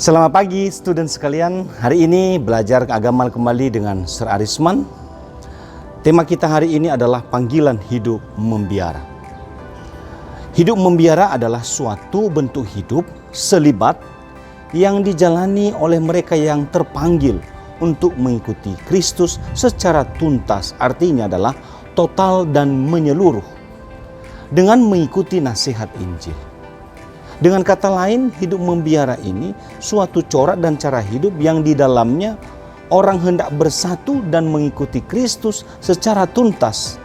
Selamat pagi student sekalian. Hari ini belajar agama kembali dengan Sir Arisman. Tema kita hari ini adalah panggilan hidup membiara. Hidup membiara adalah suatu bentuk hidup selibat yang dijalani oleh mereka yang terpanggil untuk mengikuti Kristus secara tuntas. Artinya adalah total dan menyeluruh dengan mengikuti nasihat Injil. Dengan kata lain, hidup membiara ini suatu corak dan cara hidup yang di dalamnya orang hendak bersatu dan mengikuti Kristus secara tuntas.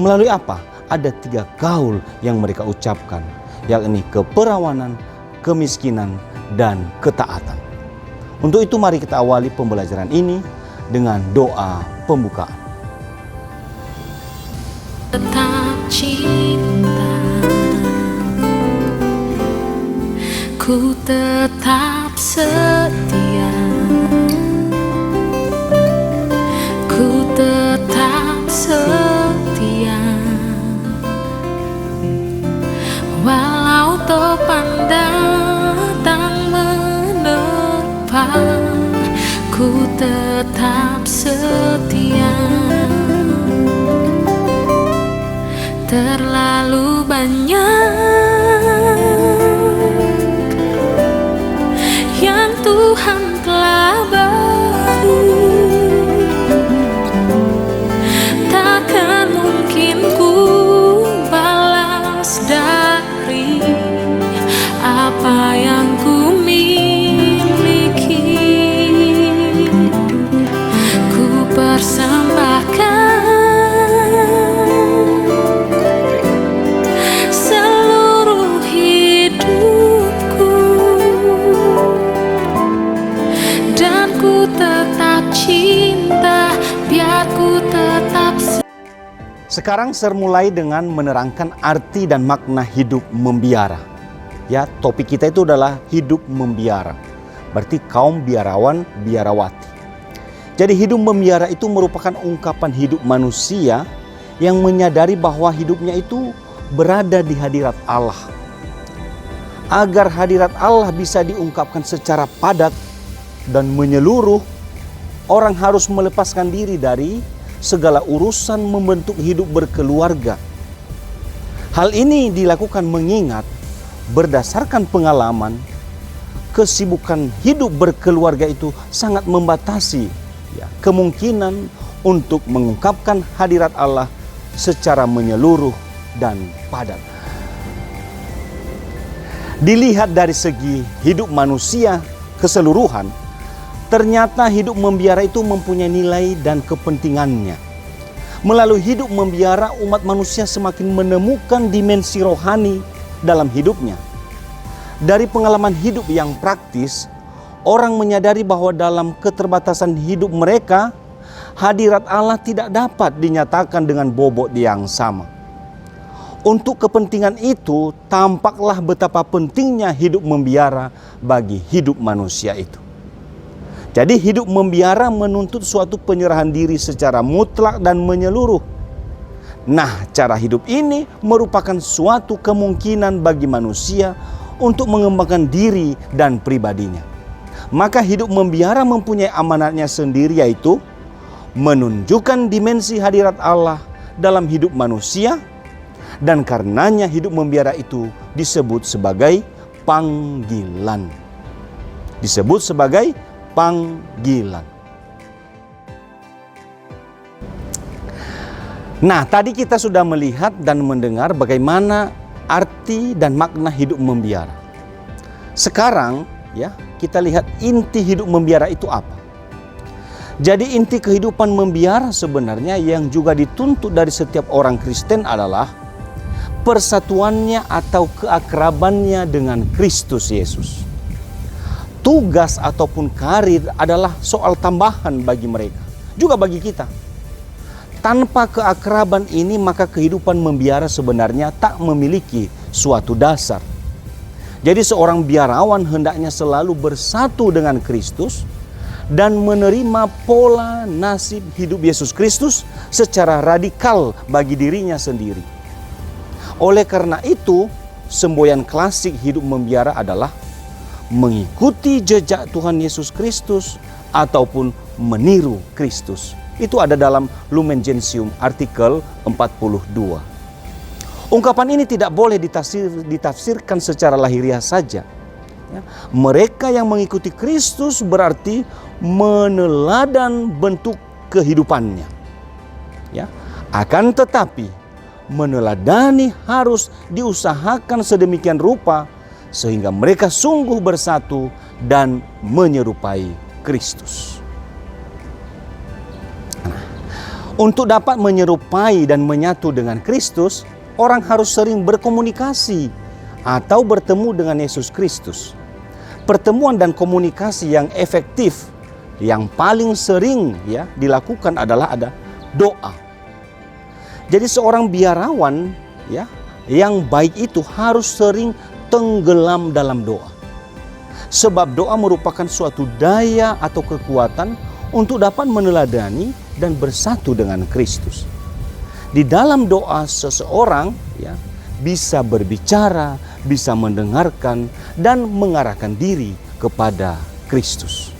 Melalui apa? Ada 3 gaul yang mereka ucapkan, yakni keperawanan, kemiskinan, dan ketaatan. Untuk itu mari kita awali pembelajaran ini dengan doa pembukaan. Tetap cinta, ku tetap setia, ku tetap setia, walau topan datang menerpa, ku tetap setia. Terlalu banyak yang Tuhan telah beri, takkan mungkin ku balas dari apa yang ku miliki. Ku persembahkan Sekarang Sir mulai dengan menerangkan arti dan makna hidup membiara. Ya, topik kita itu adalah hidup membiara. Berarti kaum biarawan, biarawati. Jadi hidup membiara itu merupakan ungkapan hidup manusia yang menyadari bahwa hidupnya itu berada di hadirat Allah. Agar hadirat Allah bisa diungkapkan secara padat dan menyeluruh, orang harus melepaskan diri dari segala urusan membentuk hidup berkeluarga. Hal ini dilakukan mengingat berdasarkan pengalaman, kesibukan hidup berkeluarga itu sangat membatasi kemungkinan untuk mengungkapkan hadirat Allah secara menyeluruh dan padat. Dilihat dari segi hidup manusia keseluruhan, ternyata hidup membiara itu mempunyai nilai dan kepentingannya. Melalui hidup membiara, umat manusia semakin menemukan dimensi rohani dalam hidupnya. Dari pengalaman hidup yang praktis, orang menyadari bahwa dalam keterbatasan hidup mereka, hadirat Allah tidak dapat dinyatakan dengan bobot yang sama. Untuk kepentingan itu, tampaklah betapa pentingnya hidup membiara bagi hidup manusia itu. Jadi hidup membiara menuntut suatu penyerahan diri secara mutlak dan menyeluruh. Nah, cara hidup ini merupakan suatu kemungkinan bagi manusia untuk mengembangkan diri dan pribadinya. Maka hidup membiara mempunyai amanatnya sendiri, yaitu menunjukkan dimensi hadirat Allah dalam hidup manusia, dan karenanya hidup membiara itu disebut sebagai panggilan. Disebut sebagai panggilan. Nah, tadi kita sudah melihat dan mendengar bagaimana arti dan makna hidup membiara. Sekarang kita lihat inti hidup membiara itu apa. Jadi inti kehidupan membiara sebenarnya yang juga dituntut dari setiap orang Kristen adalah persatuannya atau keakrabannya dengan Kristus Yesus. Tugas ataupun karir adalah soal tambahan bagi mereka, juga bagi kita. Tanpa keakraban ini, maka kehidupan membiara sebenarnya tak memiliki suatu dasar. Jadi seorang biarawan hendaknya selalu bersatu dengan Kristus dan menerima pola nasib hidup Yesus Kristus secara radikal bagi dirinya sendiri. Oleh karena itu, semboyan klasik hidup membiara adalah mengikuti jejak Tuhan Yesus Kristus ataupun meniru Kristus. Itu ada dalam Lumen Gentium artikel 42. Ungkapan ini tidak boleh ditafsirkan secara lahiriah saja. Ya, mereka yang mengikuti Kristus berarti meneladan bentuk kehidupannya. Ya, akan tetapi meneladani harus diusahakan sedemikian rupa sehingga mereka sungguh bersatu dan menyerupai Kristus. Nah, untuk dapat menyerupai dan menyatu dengan Kristus, orang harus sering berkomunikasi atau bertemu dengan Yesus Kristus. Pertemuan dan komunikasi yang efektif yang paling sering dilakukan adalah ada doa. Jadi seorang biarawan yang baik itu harus sering tenggelam dalam doa. Sebab doa merupakan suatu daya atau kekuatan untuk dapat meneladani dan bersatu dengan Kristus. Di dalam doa seseorang bisa berbicara, bisa mendengarkan dan mengarahkan diri kepada Kristus.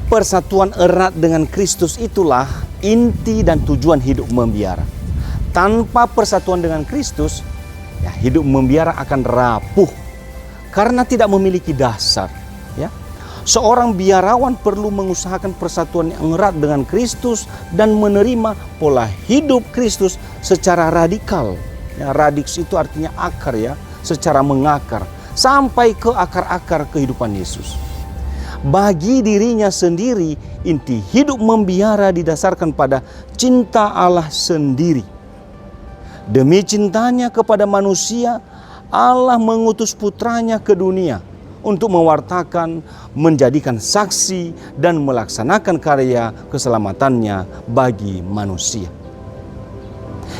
Persatuan erat dengan Kristus itulah inti dan tujuan hidup membiara. Tanpa persatuan dengan Kristus, hidup membiara akan rapuh karena tidak memiliki dasar. Seorang biarawan perlu mengusahakan persatuan yang erat dengan Kristus dan menerima pola hidup Kristus secara radikal. Radix itu artinya akar, secara mengakar sampai ke akar-akar kehidupan Yesus. Bagi dirinya sendiri, inti hidup membiara didasarkan pada cinta Allah sendiri. Demi cintanya kepada manusia, Allah mengutus putranya ke dunia untuk mewartakan, menjadikan saksi, dan melaksanakan karya keselamatannya bagi manusia.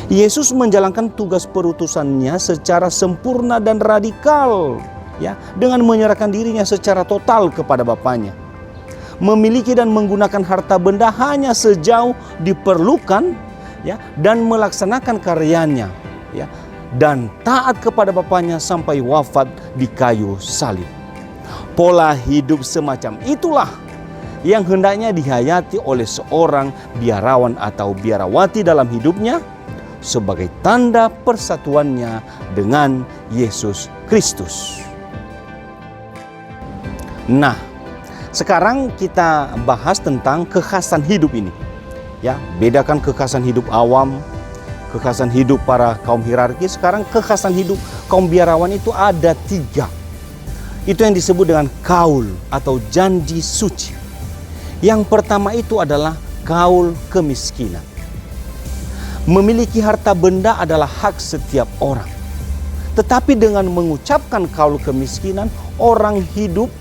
Yesus menjalankan tugas perutusannya secara sempurna dan radikal, dengan menyerahkan dirinya secara total kepada Bapanya. Memiliki dan menggunakan harta benda hanya sejauh diperlukan, dan melaksanakan karyanya, dan taat kepada Bapanya sampai wafat di kayu salib. Pola hidup semacam itulah yang hendaknya dihayati oleh seorang biarawan atau biarawati dalam hidupnya sebagai tanda persatuannya dengan Yesus Kristus. Nah, sekarang kita bahas tentang kekhasan hidup ini. Bedakan kekhasan hidup awam, kekhasan hidup para kaum hierarki. Sekarang kekhasan hidup kaum biarawan itu ada 3. Itu yang disebut dengan kaul atau janji suci. Yang pertama itu adalah kaul kemiskinan. Memiliki harta benda adalah hak setiap orang. Tetapi dengan mengucapkan kaul kemiskinan, orang hidup,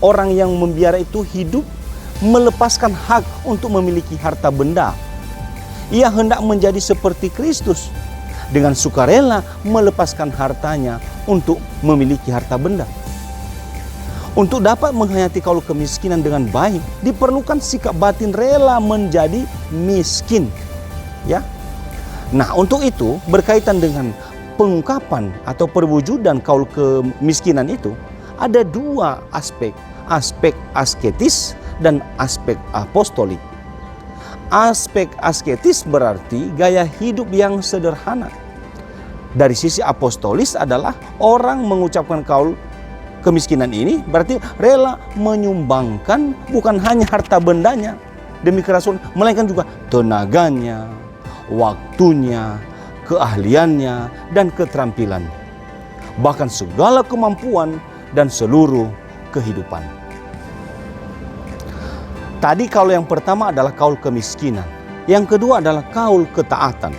orang yang membiara itu hidup melepaskan hak untuk memiliki harta benda. Ia hendak menjadi seperti Kristus, dengan sukarela melepaskan hartanya untuk memiliki harta benda. Untuk dapat menghayati kaul kemiskinan dengan baik, diperlukan sikap batin rela menjadi miskin. Nah, untuk itu berkaitan dengan pengungkapan atau perwujudan kaul kemiskinan itu ada 2 aspek. Aspek asketis dan aspek apostolik. Aspek asketis berarti gaya hidup yang sederhana. Dari sisi apostolis adalah orang mengucapkan kaul kemiskinan ini berarti rela menyumbangkan bukan hanya harta bendanya demi kerasulan, melainkan juga tenaganya, waktunya, keahliannya, dan keterampilannya. Bahkan segala kemampuan dan seluruh kehidupan. Tadi kaul yang pertama adalah kaul kemiskinan. Yang kedua adalah kaul ketaatan.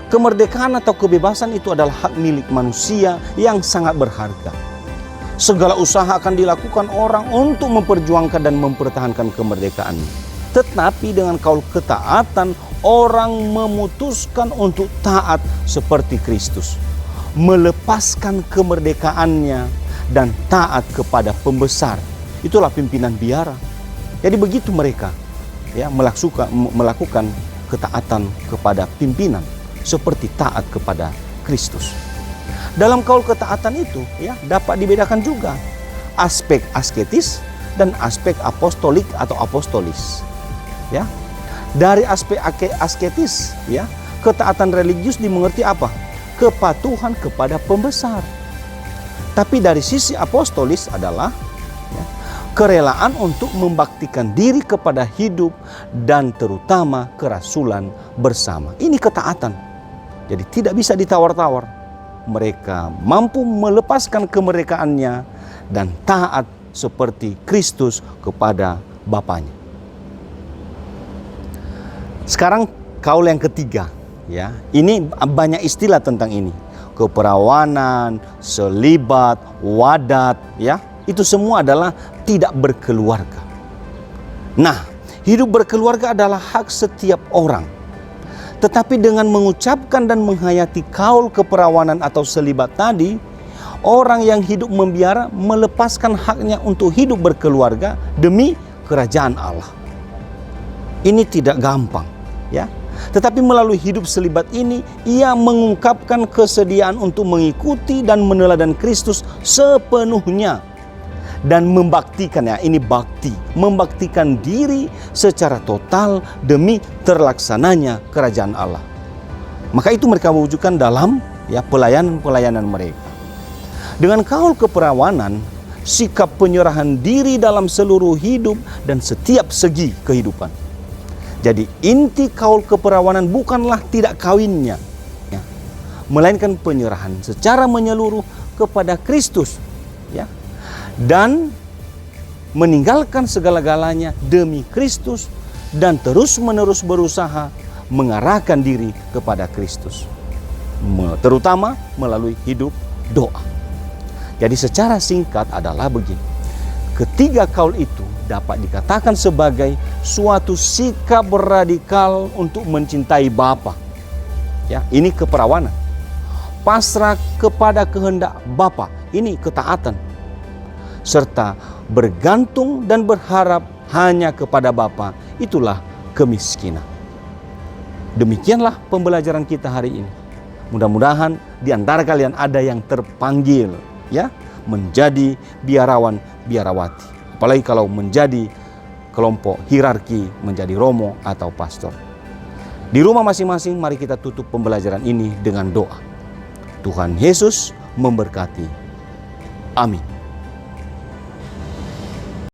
Kemerdekaan atau kebebasan itu adalah hak milik manusia yang sangat berharga. Segala usaha akan dilakukan orang untuk memperjuangkan dan mempertahankan kemerdekaan. Tetapi dengan kaul ketaatan, orang memutuskan untuk taat seperti Kristus, melepaskan kemerdekaannya dan taat kepada pembesar. Itulah pimpinan biara. Jadi begitu mereka melakukan ketaatan kepada pimpinan seperti taat kepada Kristus. Dalam kaul ketaatan itu ya dapat dibedakan juga aspek asketis dan aspek apostolik atau apostolis. Ya. Dari aspek asketis ya, ketaatan religius dimengerti apa? Kepatuhan kepada pembesar. Tapi dari sisi apostolis adalah ya, kerelaan untuk membaktikan diri kepada hidup dan terutama kerasulan bersama. Ini ketaatan. Jadi tidak bisa ditawar-tawar. Mereka mampu melepaskan kemerdekaannya dan taat seperti Kristus kepada Bapanya. Sekarang kaul yang ketiga, ya. Ini banyak istilah tentang ini. Keperawanan, selibat, wadat, ya. Itu semua adalah tidak berkeluarga. Nah, hidup berkeluarga adalah hak setiap orang. Tetapi dengan mengucapkan dan menghayati kaul keperawanan atau selibat tadi, orang yang hidup membiara melepaskan haknya untuk hidup berkeluarga demi kerajaan Allah. Ini tidak gampang, ya. Tetapi melalui hidup selibat ini, ia mengungkapkan kesediaan untuk mengikuti dan meneladan Kristus sepenuhnya. Dan membaktikan, ya ini bakti, membaktikan diri secara total demi terlaksananya kerajaan Allah. Maka itu mereka wujudkan dalam ya pelayanan-pelayanan mereka. Dengan kaul keperawanan, sikap penyerahan diri dalam seluruh hidup dan setiap segi kehidupan. Jadi inti kaul keperawanan bukanlah tidak kawinnya, ya, melainkan penyerahan secara menyeluruh kepada Kristus, ya, dan meninggalkan segala-galanya demi Kristus dan terus-menerus berusaha mengarahkan diri kepada Kristus, terutama melalui hidup doa. Jadi secara singkat adalah begini. Ketiga kaul itu dapat dikatakan sebagai suatu sikap radikal untuk mencintai Bapa. Ya, ini keperawanan. Pasrah kepada kehendak Bapa, ini ketaatan. Serta bergantung dan berharap hanya kepada Bapa, itulah kemiskinan. Demikianlah pembelajaran kita hari ini. Mudah-mudahan di antara kalian ada yang terpanggil ya menjadi biarawan biarawati. Apalagi kalau menjadi kelompok hierarki, menjadi romo atau pastor. Di rumah masing-masing mari kita tutup pembelajaran ini dengan doa. Tuhan Yesus memberkati. Amin.